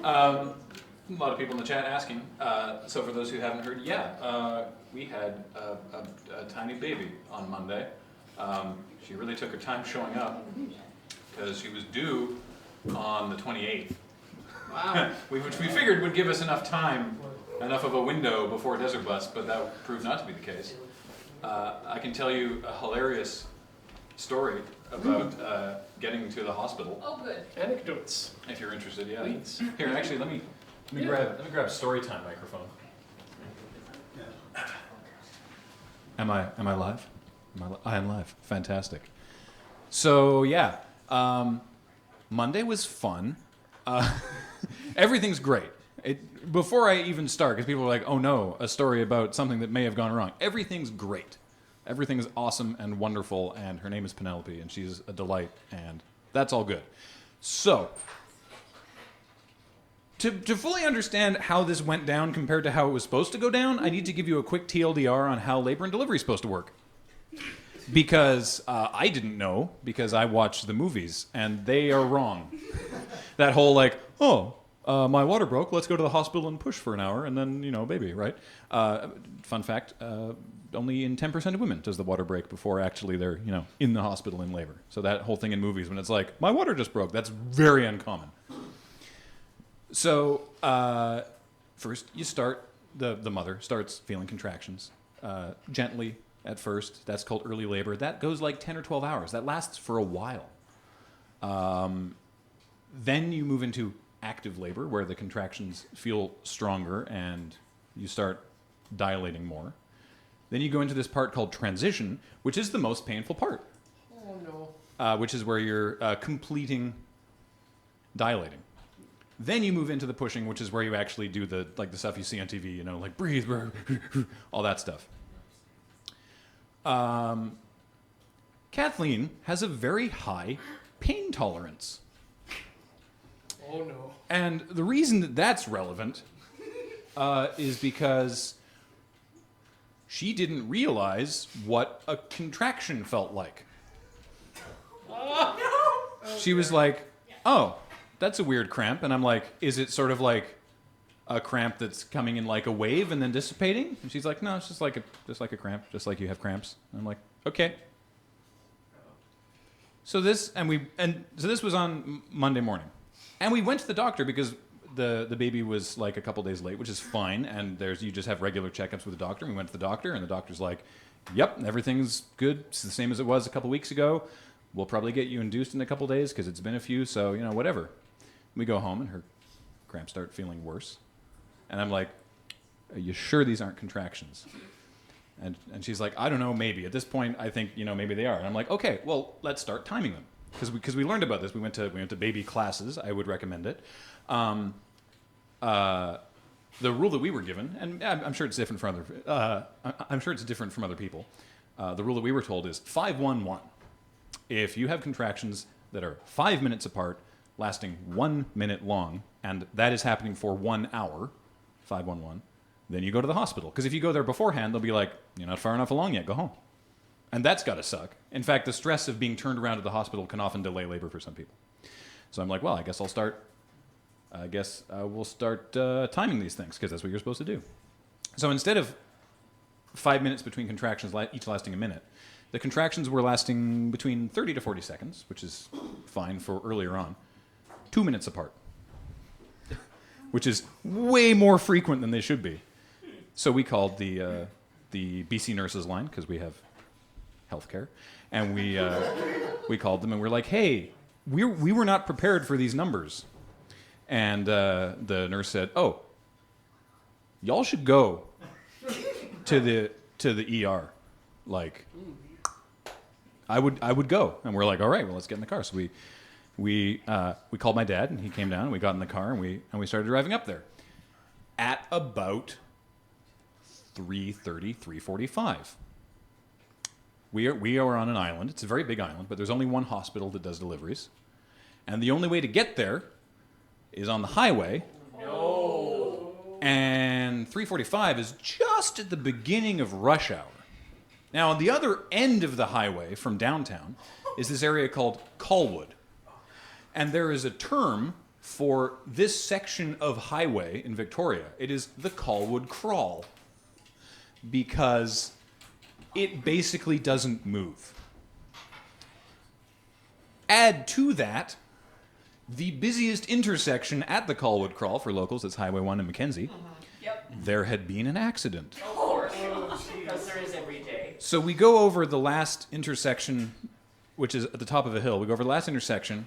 A lot of people in the chat asking. So for those who haven't heard, we had a tiny baby on Monday. She really took her time showing up because she was due on the 28th. Wow. Which we figured would give us enough time, enough of a window before Desert Bus, but that proved not to be the case. I can tell you a hilarious story about getting to the hospital. Oh, good. Anecdotes. If you're interested, yeah. Please. Here, actually, let me grab Storytime microphone. Am I live? I am live. Fantastic. So yeah, Monday was fun. Everything's great. Before I even start, because people are like, "Oh no, a story about something that may have gone wrong." Everything's great. Everything is awesome and wonderful, and her name is Penelope, and she's a delight, and that's all good. So, to fully understand how this went down compared to how it was supposed to go down, I need to give you a quick TLDR on how labor and delivery is supposed to work. Because I didn't know, because I watched the movies, and they are wrong. That whole my water broke, let's go to the hospital and push for an hour, and then, baby, right? Fun fact, only in 10% of women does the water break before actually they're, in the hospital in labor. So that whole thing in movies when it's like, my water just broke, that's very uncommon. So first you start, the mother starts feeling contractions gently at first. That's called early labor. That goes like 10 or 12 hours. That lasts for a while. Then you move into active labor where the contractions feel stronger and you start dilating more. Then you go into this part called transition, which is the most painful part. Oh no. Which is where you're completing dilating. Then you move into the pushing, which is where you actually do the stuff you see on TV, like breathe, all that stuff. Kathleen has a very high pain tolerance. Oh no. And the reason that that's relevant is because she didn't realize what a contraction felt like. She was like, oh, that's a weird cramp. And I'm like, is it sort of like a cramp that's coming in like a wave and then dissipating? And she's like, no, it's just like a cramp, just like you have cramps. And I'm like, okay. So this was on Monday morning. And we went to the doctor because the baby was like a couple days late, which is fine. And you just have regular checkups with the doctor. And we went to the doctor, and the doctor's like, yep, everything's good. It's the same as it was a couple weeks ago. We'll probably get you induced in a couple days because it's been a few, so, whatever. We go home, and her cramps start feeling worse. And I'm like, are you sure these aren't contractions? And she's like, I don't know, maybe. At this point, I think, maybe they are. And I'm like, okay, well, let's start timing them. Because we learned about this. We went to baby classes. I would recommend it. The rule that we were given, and I'm sure it's different from other people. The rule that we were told is 5-1-1. If you have contractions that are 5 minutes apart, lasting 1 minute long, and that is happening for 1 hour, 5-1-1, then you go to the hospital. Because if you go there beforehand, they'll be like, you're not far enough along yet, go home. And that's got to suck. In fact, the stress of being turned around to the hospital can often delay labor for some people. So I'm like, well, I guess we'll start timing these things, because that's what you're supposed to do. So instead of 5 minutes between contractions, each lasting a minute, the contractions were lasting between 30 to 40 seconds, which is fine for earlier on, 2 minutes apart, which is way more frequent than they should be. So we called the BC nurses line, because we have healthcare, and we called them and we're like, hey, we were not prepared for these numbers. And the nurse said, oh, y'all should go to the ER. Like, I would go. And we're like, all right, well, let's get in the car. So we called my dad, and he came down, and we got in the car, and we started driving up there. At about 3:30, 3:45. We are on an island. It's a very big island, but there's only one hospital that does deliveries. And the only way to get there is on the highway. No. And 3:45 is just at the beginning of rush hour. Now, on the other end of the highway from downtown is this area called Colwood. And there is a term for this section of highway in Victoria, it is the Colwood Crawl, because it basically doesn't move. Add to that the busiest intersection at the Colwood Crawl for locals, it's Highway 1 in Mackenzie. Yep. There had been an accident. Of course. Because there is every day. So we go over the last intersection, which is at the top of a hill. We go over the last intersection,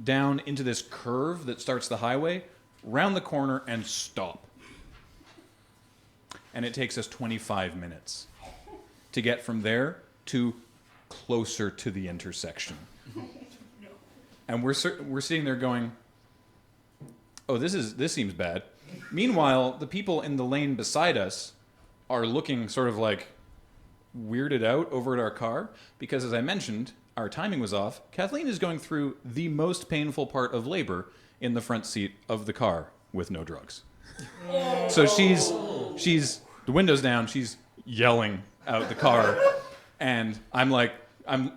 down into this curve that starts the highway, round the corner, and stop. And it takes us 25 minutes to get from there to closer to the intersection. And we're sitting there going, oh, this seems bad. Meanwhile, the people in the lane beside us are looking sort of like weirded out over at our car because, as I mentioned, our timing was off. Kathleen is going through the most painful part of labor in the front seat of the car with no drugs. So she's the windows down, she's yelling out the car, and I'm like,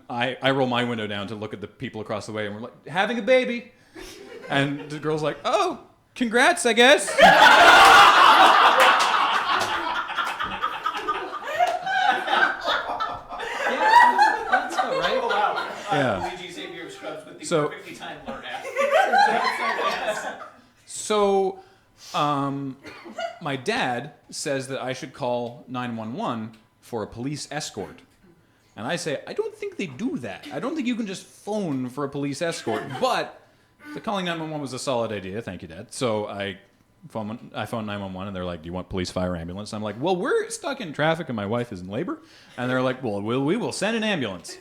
I roll my window down to look at the people across the way, and we're like, having a baby. And the girl's like, oh, congrats, I guess. That's all right. Oh, wow. Yeah. Luigi Xavier Scrubs with the So- perfectly timed learn app. So, my dad says that I should call 911 for a police escort. And I say, I don't think they do that. I don't think you can just phone for a police escort. But the calling 911 was a solid idea. Thank you, Dad. So I phone 911, and they're like, do you want police, fire, ambulance? And I'm like, well, we're stuck in traffic, and my wife is in labor. And they're like, well, we will send an ambulance.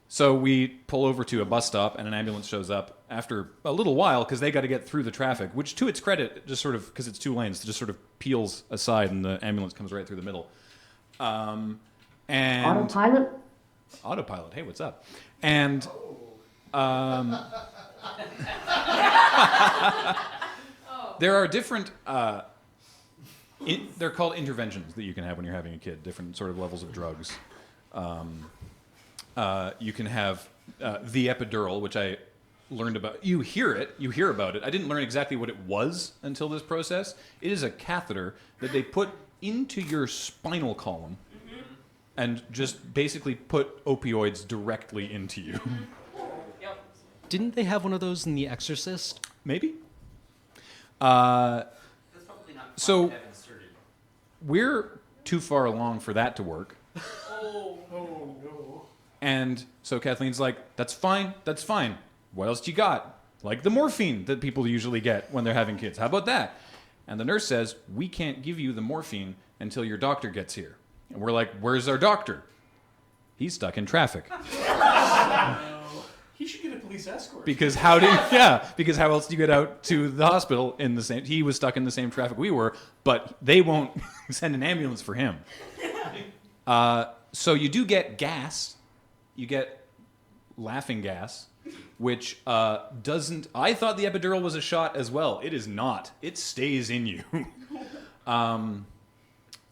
So we pull over to a bus stop, and an ambulance shows up after a little while because they got to get through the traffic, which, to its credit, just sort of, because it's 2 lanes, just sort of peels aside, and the ambulance comes right through the middle. And Autopilot. Hey, what's up? And there are different. They're called interventions that you can have when you're having a kid. Different sort of levels of drugs. You can have the epidural, which I learned about. You hear about it. I didn't learn exactly what it was until this process. It is a catheter that they put into your spinal column and just basically put opioids directly into you. Yep. Didn't they have one of those in The Exorcist? Maybe. That's probably not fun So- to have inserted. We're too far along for that to work. Oh. Oh, no. And so Kathleen's like, that's fine. What else you got? Like the morphine that people usually get when they're having kids. How about that? And the nurse says, we can't give you the morphine until your doctor gets here. And we're like, where's our doctor? He's stuck in traffic. He should get a police escort. Because how else do you get out to the hospital in the same, he was stuck in the same traffic we were, but they won't send an ambulance for him. So you do get gas. You get laughing gas, which doesn't, I thought the epidural was a shot as well. It is not. It stays in you.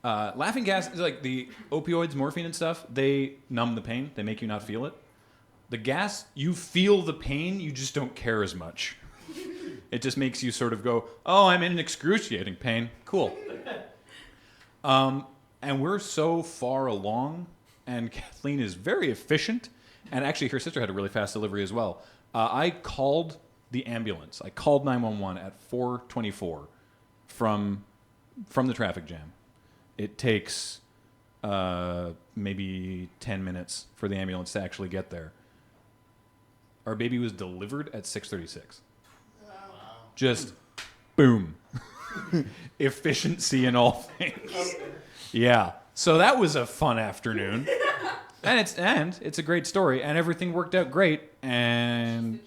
Laughing gas is like the opioids, morphine and stuff. They numb the pain. They make you not feel it. The gas, you feel the pain, you just don't care as much. It just makes you sort of go, oh, I'm in excruciating pain. Cool. And we're so far along, and Kathleen is very efficient, and actually her sister had a really fast delivery as well. I called the ambulance. I called 911 at 4:24 from the traffic jam. It takes maybe 10 minutes for the ambulance to actually get there. Our baby was delivered at 6:36. Wow. Just boom. Efficiency in all things. Yeah. So that was a fun afternoon. And it's a great story, and everything worked out great, and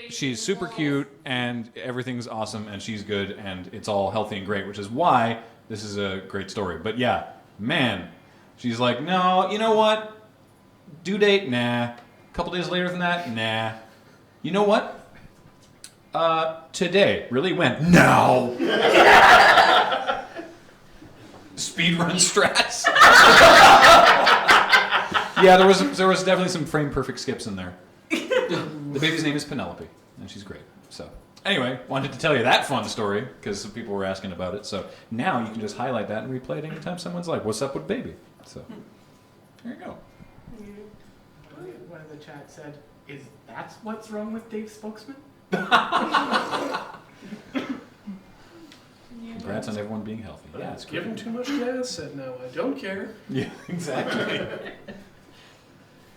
she's super cute, and everything's awesome, and she's good, and it's all healthy and great, which is why this is a great story. But yeah, man, she's like, no, you know what? Due date, nah. Couple days later than that, nah. You know what? Today. Really? Went, no. Speedrun strats. Yeah, there was definitely some frame perfect skips in there. The baby's name is Penelope, and she's great. So Anyway, wanted to tell you that fun story because some people were asking about it. So now you can just highlight that and replay it anytime someone's like, "What's up with baby?" So there you go. One of the chat said, "Is that what's wrong with Dave's spokesman?" Congrats on everyone being healthy. Yeah, it's Give great. him too much gas, and now I don't care. Yeah, exactly.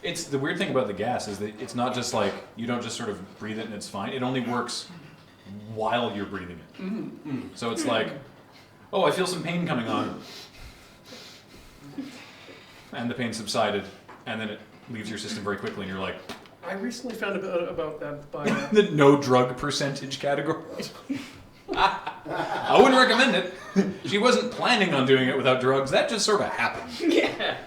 It's the weird thing about the gas is that it's not just like you don't just sort of breathe it and it's fine. It only works while you're breathing it. So it's like, oh, I feel some pain coming on, and the pain subsided, and then it leaves your system very quickly, and you're like, I recently found about that by the no drug percentage category. I wouldn't recommend it. She wasn't planning on doing it without drugs. That just sort of happened. Yeah.